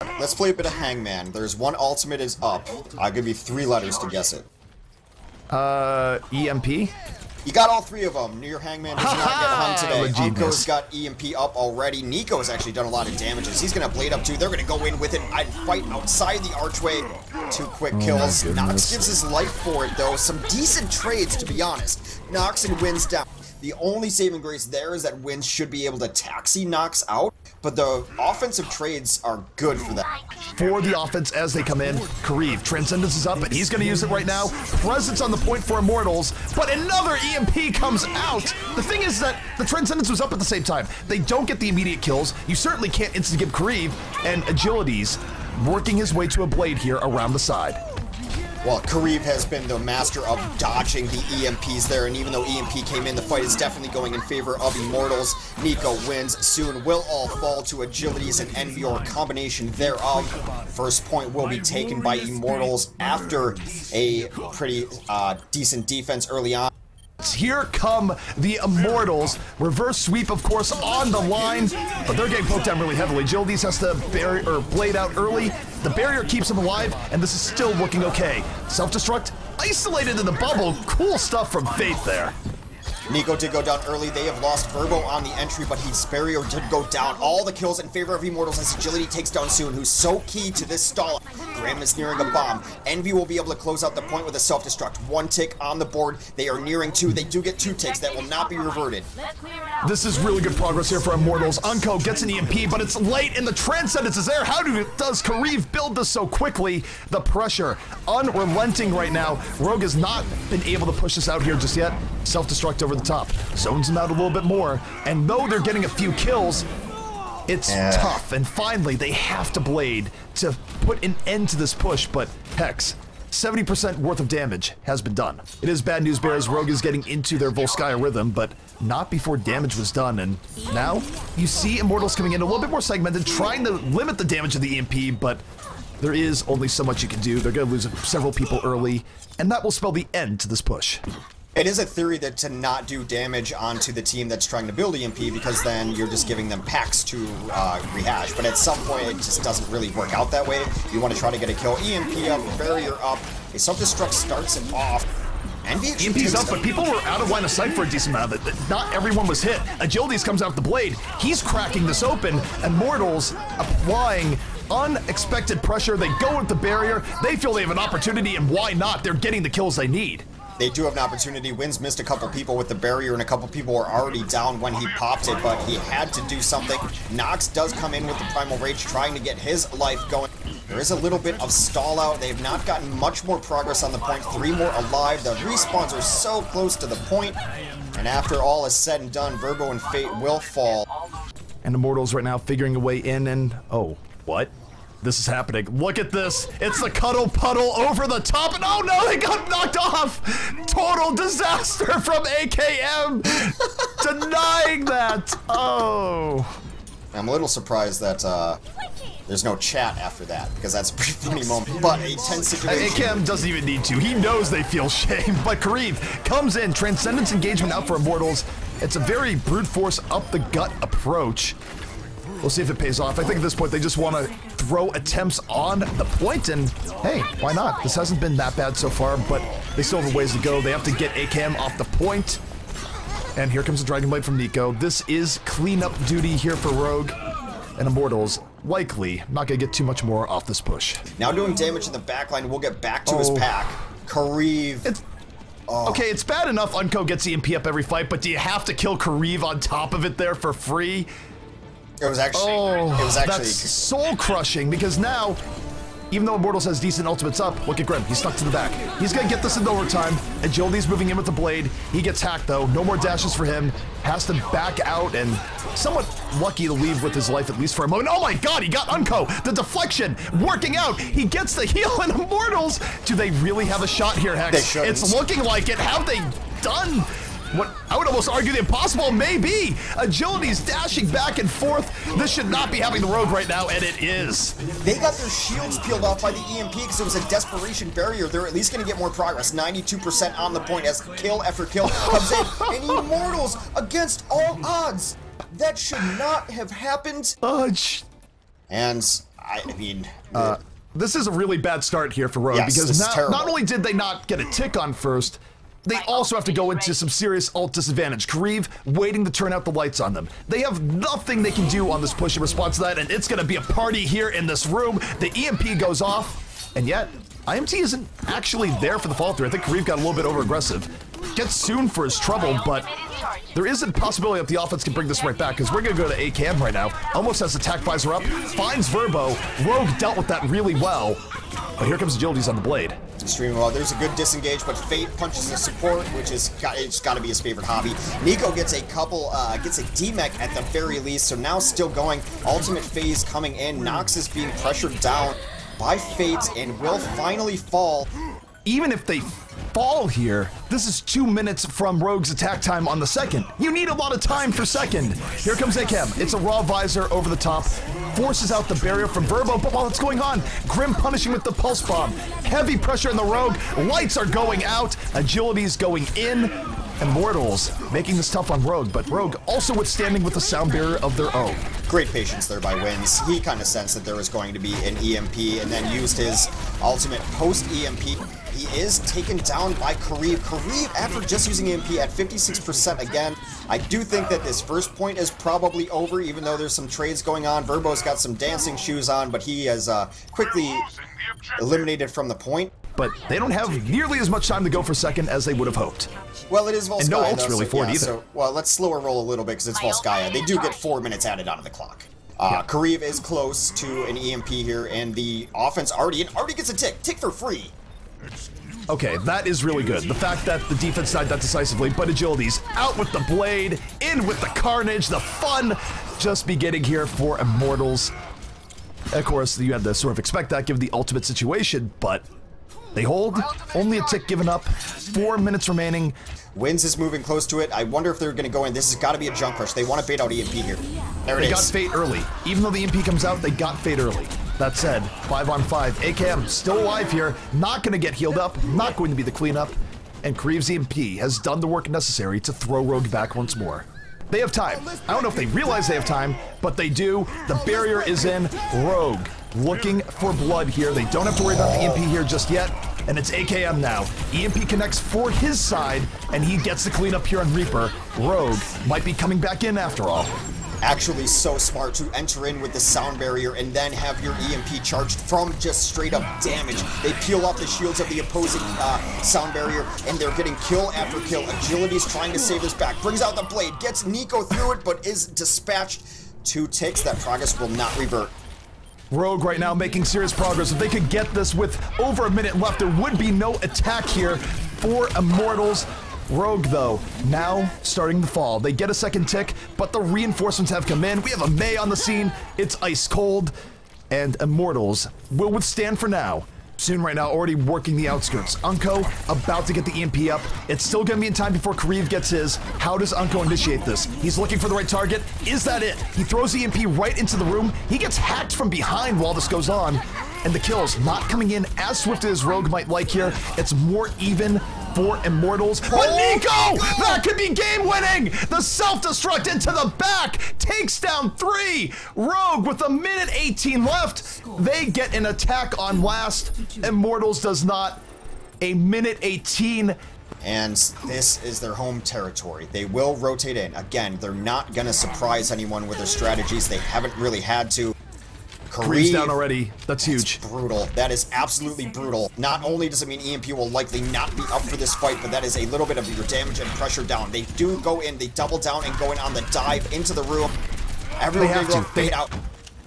Let's play a bit of Hangman. There's one ultimate is up. I'll give you 3 letters to guess it. EMP? You got all 3 of them. Your Hangman does not get hung today. Unco's got EMP up already. Nico has actually done a lot of damages. He's going to blade up too. They're going to go in with it. I'd fight outside the archway. 2 quick kills. Nox gives his life for it though. Some decent trades, to be honest. Nox and Wins down. The only saving grace there is that Wins should be able to taxi Nox out, but the offensive trades are good for that. For the offense as they come in, Kareev, Transcendence is up, and he's going to use it right now. Presence on the point for Immortals, but another EMP comes out. The thing is that the Transcendence was up at the same time. They don't get the immediate kills. You certainly can't instant give Kareev, and Agility's working his way to a blade here around the side. Well, Kareev has been the master of dodging the EMPs there, and even though EMP came in, the fight is definitely going in favor of Immortals. Nico Wins soon will all fall to Agilities and Envy, or a combination thereof. First point will be taken by Immortals after a pretty decent defense early on. Here come the Immortals. Reverse sweep, of course, on the line, but they're getting poked down really heavily. Agilities has to blade out early. The barrier keeps him alive, and this is still looking okay. Self-destruct, isolated in the bubble. Cool stuff from Fate there. Nico did go down early. They have lost Verbo on the entry, but his barrier did go down. All the kills in favor of Immortals as Agility takes down Soon, who's so key to this stall. Graham is nearing a bomb. Envy will be able to close out the point with a self-destruct. 1 tick on the board. They are nearing 2. They do get 2 ticks. That will not be reverted. This is really good progress here for Immortals. Unco gets an EMP, but it's late, and the Transcendence is there. How does Kareev build this so quickly? The pressure, unrelenting right now. Rogue has not been able to push this out here just yet. Self-destruct over the top. Zones them out a little bit more, and though they're getting a few kills, it's tough, and finally they have to blade to put an end to this push, but Hex, 70% worth of damage has been done. It is bad news bears. Rogue is getting into their Volskaya rhythm, but not before damage was done, and now you see Immortals coming in a little bit more segmented, trying to limit the damage of the EMP, but there is only so much you can do. They're going to lose several people early, and that will spell the end to this push. It is a theory that to not do damage onto the team that's trying to build EMP, because then you're just giving them packs to rehash. But at some point, it just doesn't really work out that way. You want to try to get a kill. EMP up, barrier up. A self-destruct starts it off. EMP's up, but people were out of line of sight for a decent amount of it. Not everyone was hit. Agilities comes out with the blade. He's cracking this open. Immortals applying unexpected pressure. They go with the barrier. They feel they have an opportunity, and why not? They're getting the kills they need. They do have an opportunity. Wins missed a couple people with the barrier, and a couple people were already down when he popped it, but he had to do something. Nox does come in with the Primal Rage, trying to get his life going. There is a little bit of stall out. They have not gotten much more progress on the point. 3 more alive. The respawns are so close to the point. And after all is said and done, Verbo and Fate will fall. And Immortals right now figuring a way in, and oh, what? This is happening. Look at this. It's the cuddle puddle over the top, and oh no, they got knocked off. Total disaster from AKM. Denying that. Oh. I'm a little surprised that there's no chat after that, because that's a pretty funny moment. But a tense situation. AKM doesn't even need to. He knows they feel shame. But Kareev comes in. Transcendence engagement out for Immortals. It's a very brute force up the gut approach. We'll see if it pays off. I think at this point they just want to throw attempts on the point, and hey, why not? This hasn't been that bad so far, but they still have a ways to go. They have to get AKM off the point. And here comes the Dragon Blade from Nico. This is cleanup duty here for Rogue. And Immortals, likely, not going to get too much more off this push. Now doing damage in the backline, we'll get back to his pack. Kareev. Okay, it's bad enough Unco gets EMP up every fight, but do you have to kill Kareev on top of it there for free? It was actually, that's soul crushing, because now, even though Immortals has decent ultimates up, look at Grim, he's stuck to the back. He's gonna get this in overtime. Agility's moving in with the blade. He gets hacked though, no more dashes for him. Has to back out, and somewhat lucky to leave with his life, at least for a moment. Oh my god, he got Unco! The deflection, working out! He gets the heal, and Immortals! Do they really have a shot here, Hex? They shouldn't. It's looking like it. Have they done what I would almost argue the impossible? Maybe. Agility's dashing back and forth. This should not be having the Rogue right now, and it is. They got their shields peeled off by the EMP because it was a desperation barrier. They're at least going to get more progress. 92% on the point as kill after kill comes in. And Immortals against all odds. That should not have happened. And I mean... this is a really bad start here for Rogue, because not only did they not get a tick on first, they also have to go into some serious ult disadvantage. Kareev waiting to turn out the lights on them. They have nothing they can do on this push in response to that, and it's going to be a party here in this room. The EMP goes off, and yet IMT isn't actually there for the fall through. I think Kareev got a little bit over aggressive. Gets soon for his trouble, but there is a possibility that the offense can bring this right back, because we're going to go to ACAM right now. Almost has attack visor up, finds Verbo. Rogue dealt with that really well, but here comes Agilities on the blade. Extremely well. There's a good disengage, but Fate punches the support, which is it's got to be his favorite hobby. Nico gets a couple, gets a D-mech at the very least, so now still going. Ultimate phase coming in. Nox is being pressured down by Fate and will finally fall. Even if they fall here, this is 2 minutes from Rogue's attack time on the second. You need a lot of time for second. Here comes Akem. It's a raw visor over the top. Forces out the barrier from Verbo, but while it's going on, Grim punishing with the pulse bomb. Heavy pressure in the Rogue. Lights are going out. Agility's going in. Immortals making this tough on Rogue, but Rogue also withstanding with a sound barrier of their own. Great patience there by Wins. He kind of sensed that there was going to be an EMP and then used his ultimate post-EMP. He is taken down by Kareev. Kareev, after just using EMP at 56% again, I do think that this first point is probably over, even though there's some trades going on. Verbo's got some dancing shoes on, but he has quickly eliminated from the point. But they don't have nearly as much time to go for second as they would have hoped. Well, it is Volskaya. And no ult's really for it either. So, well, let's slower roll a little bit because it's Volskaya. They do get 4 minutes added onto the clock. Kareev is close to an EMP here, and the offense already gets a tick. Tick for free. Okay, that is really good. The fact that the defense died that decisively, but Agility's out with the blade, in with the carnage, the fun just beginning here for Immortals. Of course, you had to sort of expect that given the ultimate situation, but they hold. Only a tick given up. 4 minutes remaining. Wins is moving close to it. I wonder if they're going to go in. This has got to be a jump rush. They want to bait out EMP here. There it is. They got Fate early. Even though the EMP comes out, they got Fate early. That said, 5 on 5. AKM still alive here. Not going to get healed up. Not going to be the cleanup. And Kareev's EMP has done the work necessary to throw Rogue back once more. They have time. I don't know if they realize they have time, but they do. The barrier is in. Rogue looking for blood here. They don't have to worry about the EMP here just yet. And it's AKM now. EMP connects for his side, and he gets the cleanup here on Reaper. Rogue might be coming back in after all. Actually so smart to enter in with the sound barrier and then have your EMP charged from just straight up damage. They peel off the shields of the opposing sound barrier, and they're getting kill after kill. Agility's trying to save his back. Brings out the blade, gets Nico through it, but is dispatched. 2 ticks. That progress will not revert. Rogue right now making serious progress. If they could get this with over a minute left, there would be no attack here for Immortals. Rogue, though, now starting to fall. They get a second tick, but the reinforcements have come in. We have a Mei on the scene. It's ice cold, and Immortals will withstand for now. Soon right now, already working the outskirts. Unko about to get the EMP up. It's still going to be in time before Kareev gets his. How does Unko initiate this? He's looking for the right target. Is that it? He throws the EMP right into the room. He gets hacked from behind while this goes on. And the kills not coming in as swiftly as Rogue might like here. It's more even for Immortals. But Nico! That could be game-winning! The self-destruct into the back takes down 3. Rogue with a minute 18 left. They get an attack on last. Immortals does not. A minute 18. And this is their home territory. They will rotate in. Again, they're not going to surprise anyone with their strategies. They haven't really had to. Kareev's down already. That's huge. Brutal. That is absolutely brutal. Not only does it mean EMP will likely not be up for this fight, but that is a little bit of your damage and pressure down. They do go in, they double down and go in on the dive into the room. Everyone have to. Fade out.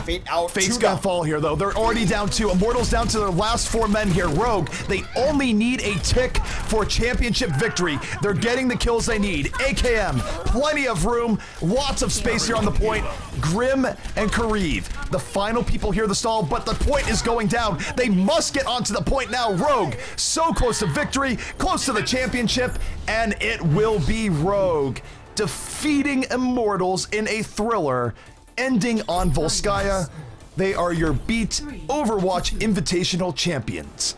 Fate out. Fate's gonna fall here, though. They're already down 2. Immortals down to their last 4 men here. Rogue, they only need a tick for a championship victory. They're getting the kills they need. AKM, plenty of room, lots of space here on the point. Grim and Kareev, the final people here to stall, but the point is going down. They must get onto the point now. Rogue, so close to victory, close to the championship, and it will be Rogue defeating Immortals in a thriller, ending on Volskaya. They are your Beat Overwatch Invitational champions.